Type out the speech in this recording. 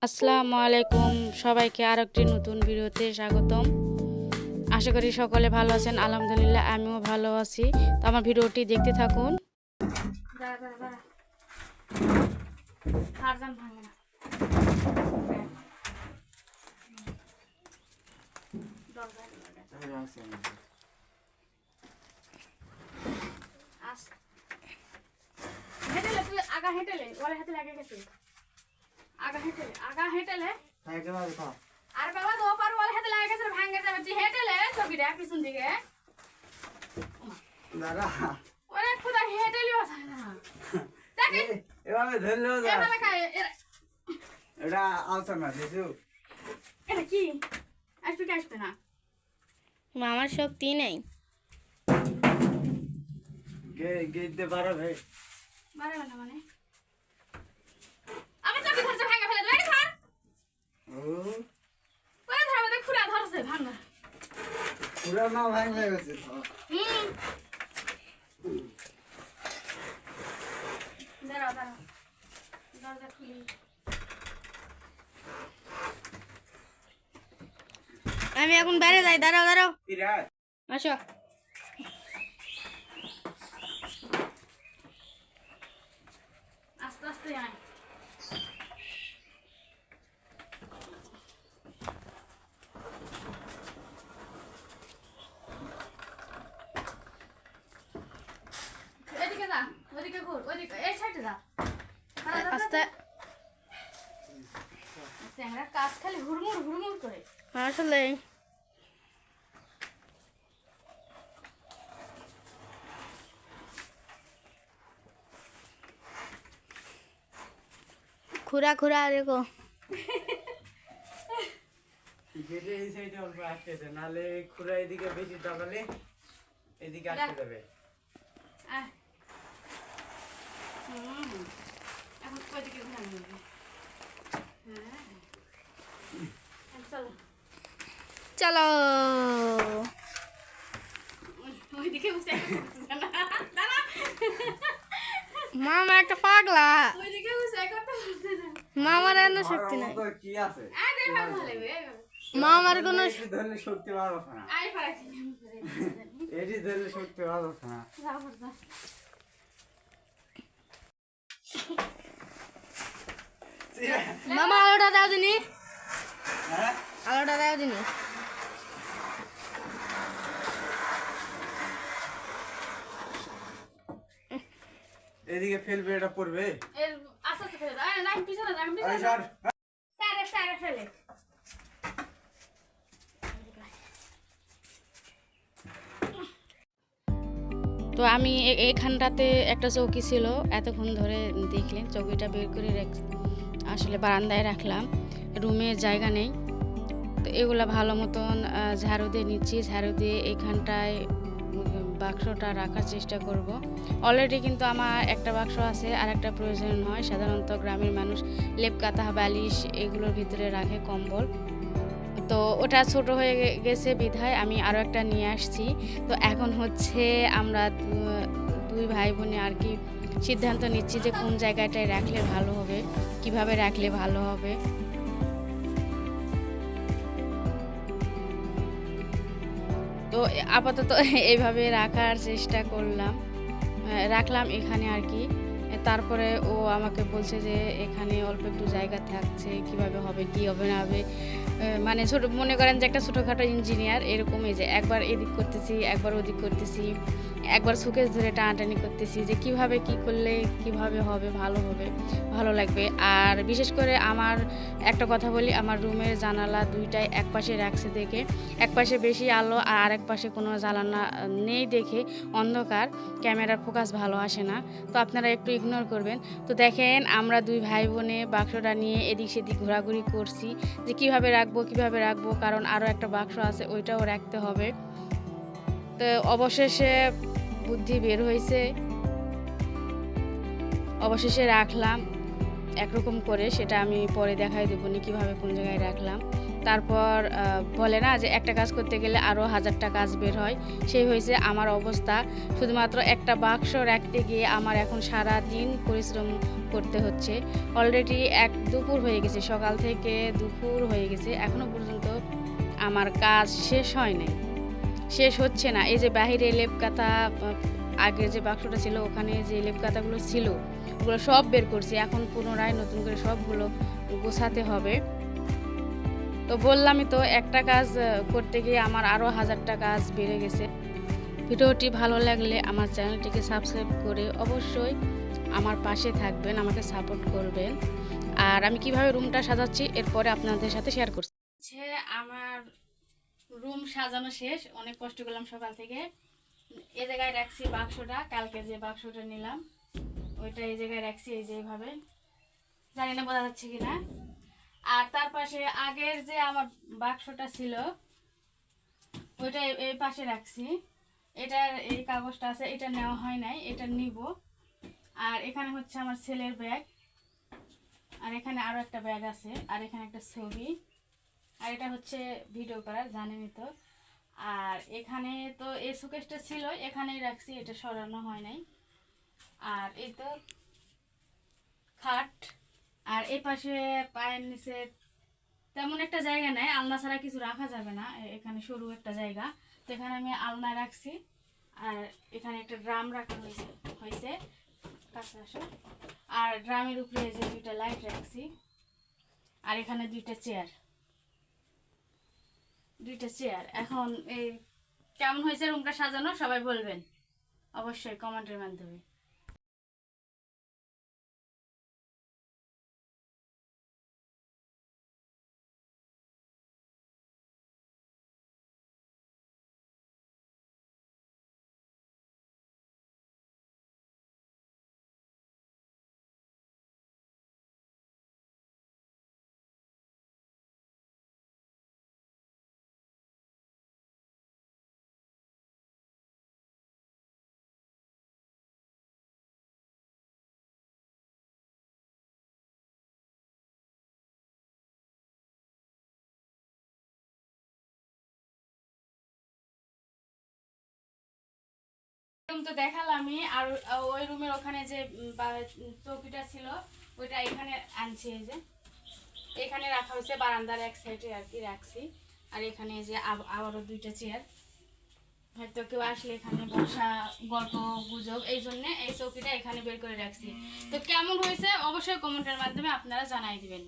আসসালামু আলাইকুম সবাইকে আরেকটি নতুন ভিডিওতে স্বাগতম। আশা করি সকলে ভালো আছেন। আলহামদুলিল্লাহ আমিও ভালো আছি। তো আমার ভিডিওটি দেখতে থাকুন। আগা হেঁটেলে ওর হাতে লাগে গেছে। আগা হেঁটেলে আর বাবা দো পার ওর হাতে লাগে গেছে, ভাঙে যাবে। তুই হেঁটেলে ছবিটা পিছন দিকে দাদা ওরে খুদা হেঁটেলি বাসা না দেখে এভাবে ধরলেও যায়। এভাবে খায় এটা আলতা না দেখু এটা কি আসবে কি আসবে না? মামার শক্তি নেই। গেইতে পারো ভাই। মারে না মানে আমি চাবি ধরছে ভাঙা ফেলে দেবে ধর। ও ওই ধর আমাদের খুঁড়া ধরছে ভাঙা। পুরো না ভাঙলে গেছে দাঁড়াও দাঁড়াও দরজা খুলি। আমি এখন বাইরে যাই, দাঁড়াও দাঁড়াও, ইরা আসো। আস্তে আস্তে আয়। এদিকে যা, ওদিকে ঘুর, ওদিকে এই সাইডে যা। আস্তে আমরা কাজ খালি হুড়মুড় হুড়মুড় করে। আসলে খুরা খুরা দেখো, গেটে এই সাইডে অল্প আটকেছে, নালে খুঁড়া এদিকে বেশি দবালে এদিকে আটকে যাবে। আয়। এখন ওইদিকে ঘুরে নেবে। হ্যাঁ চলো চলো। ওইদিকে বসে দাঁড়া মামা একটা পাগলা, ওইদিকে বসে করতে পারছে না। মামার এত শক্তি নাই। তো কি আছে আয় দে ভালো লাগবে। মামার কোনো এটি ধরলে শক্তি পাবো না, আয় পারাছি এটি ধরলে শক্তি পাবো না। যাও যা। মামা আলোটা দাও দিনি, হ্যাঁ আলোটা দাও দিনি। এদিকে ফেলবে, এটা পড়বে। এর আস্তে আস্তে ফেলে দাও। আয় না পিছনে যা, এই পিছনে সর সারে সারে ফেলে। তো আমি এখানটাতে একটা চৌকি ছিল, এতক্ষণ ধরে দেখলেন চৌকিটা বের করে আসলে বারান্দায় রাখলাম, রুমে জায়গা নেই। তো এগুলা ভালো মতন ঝাড়ু দিয়ে নিচ্ছি, ঝাড়ু দিয়ে এখানটায় বাক্সটা রাখার চেষ্টা করব। অলরেডি কিন্তু আমার একটা বাক্স আছে, আর একটা প্রয়োজন হয়। সাধারণত গ্রামের মানুষ লেপ কাঁথা বালিশ এগুলোর ভিতরে রাখে, কম্বল। তো ওটা ছোট হয়ে গেছে বিধায় আমি আরও একটা নিয়ে আসছি। তো এখন হচ্ছে আমরা দুই ভাই বোনে আর কি সিদ্ধান্ত নিচ্ছি যে কোন জায়গাটায় রাখলে ভালো হবে, কিভাবে রাখলে ভালো হবে। তো আপাতত এইভাবে রাখার চেষ্টা করলাম, রাখলাম এখানে আর কি। তারপরে ও আমাকে বলছে যে এখানে অল্প একটু জায়গা থাকছে, কিভাবে হবে কি হবে না হবে। মানে ছোট মনে করেন যে একটা ছোটোখাটো ইঞ্জিনিয়ার এরকমই, যে একবার এদিক করতেছি একবার ওদিক করতেছি, একবার সুকেশ ধরে টানাটানি করতেছি যে কিভাবে কি করলে কিভাবে হবে, ভালো হবে, ভালো লাগবে। আর বিশেষ করে আমার একটা কথা বলি, আমার রুমের জানালা দুইটাই এক পাশে রাখছে দেখে, এক পাশে বেশি আলো আর আরেক পাশে কোনো জ্বালানা নেই দেখে অন্ধকার, ক্যামেরার ফোকাস ভালো আসে না। তো আপনারা একটু ইগনোর করবেন। তো দেখেন আমরা দুই ভাই বোনে বাক্সটা নিয়ে এদিক সেদিক ঘোরাঘুরি করছি যে কিভাবে রাখবো, কারণ আরও একটা বাক্স আছে ওইটাও রাখতে হবে। তো অবশেষে বুদ্ধি বের হয়েছে, অবশেষে রাখলাম। একরকম করে, সেটা আমি পরে দেখাই দেবো নি কীভাবে কোন জায়গায় রাখলাম। তারপর বলে না যে একটা কাজ করতে গেলে আরও 1000টা কাজ বের হয়, সেই হয়েছে আমার অবস্থা। শুধুমাত্র একটা বাক্স রাখতে গিয়ে আমার এখন সারা দিন পরিশ্রম করতে হচ্ছে। অলরেডি দুপুর হয়ে গেছে, সকাল থেকে দুপুর হয়ে গেছে, এখনও পর্যন্ত আমার কাজ শেষ হয় নাই, শেষ হচ্ছে না। এই যে বাহিরে লেপ কাঁথা, আগের যে বাক্সটা ছিল ওখানে যে লেপ কাঁথাগুলো ছিল ওগুলো সব বের করছি, এখন পুনরায় নতুন করে সবগুলো গোছাতে হবে। তো বললামই তো, একটা কাজ করতে গিয়ে আমার আরও 1000টা কাজ বেড়ে গেছে। ভিডিওটি ভালো লাগলে আমার চ্যানেলটিকে সাবস্ক্রাইব করে অবশ্যই আমার পাশে থাকবেন, আমাকে সাপোর্ট করবেন। আর আমি কিভাবে রুমটা সাজাচ্ছি এরপরে আপনাদের সাথে শেয়ার করছি। আমার রুম সাজানো শেষ, অনেক কষ্ট করলাম সকাল থেকে। এই জায়গায় রাখছি বাক্সটা, কালকে যে বাক্সটা নিলাম ওইটা এই জায়গায় রাখছি, এই যে এইভাবে, জানি না বোঝা যাচ্ছে কিনা। আর তার পাশে আগের যে আমার বাক্সটা ছিল ওইটা এই পাশে রাখছি। এটার এই কাগজটা আছে, এটা নেওয়া হয় নাই, এটা নিব। আর এখানে হচ্ছে আমার ছেলের ব্যাগ, আর এখানে আরও একটা ব্যাগ আছে, আর এখানে একটা ছবি, আর এটা হচ্ছে ভিডিও করার, জানেনই তো। আর এখানে তো এই শোকেসটা ছিল, এখানেই রাখছি, এটা সরানো হয় নাই। আর এই তো খাট, আর এই পাশে পায়ের নিচে তেমন একটা জায়গা নাই, আলনা ছাড়া কিছু রাখা যাবে না, এখানে সরু একটা জায়গা, তো এখানে আমি আলনা রাখছি। আর এখানে একটা ড্রাম রাখা হয়েছে কাছে আসো। আর ড্রামের উপরে যে 2টা লাইট রাখছি, আর এখানে 2টা চেয়ার। এখন এই কেমন হয়েছে রুমটা সাজানো সবাই বলবেন অবশ্যই কমেন্টের মাধ্যমে। রুম তো দেখালামই, আর ওই রুমের ওখানে যে চৌকিটা ছিল ওইটা এখানে আনছি, এই যে এখানে রাখা হয়েছে, বারান্দার এক সাইডে আর কি রাখছি। আর এখানে যে আবারও 2টা চেয়ার, হয়তো কেউ আসলে এখানে বসা, গল্প গুজব, এই জন্য এই চৌকিটা এখানে বের করে রাখছি। তো কেমন হয়েছে অবশ্যই কমেন্টের মাধ্যমে আপনারা জানাই দিবেন।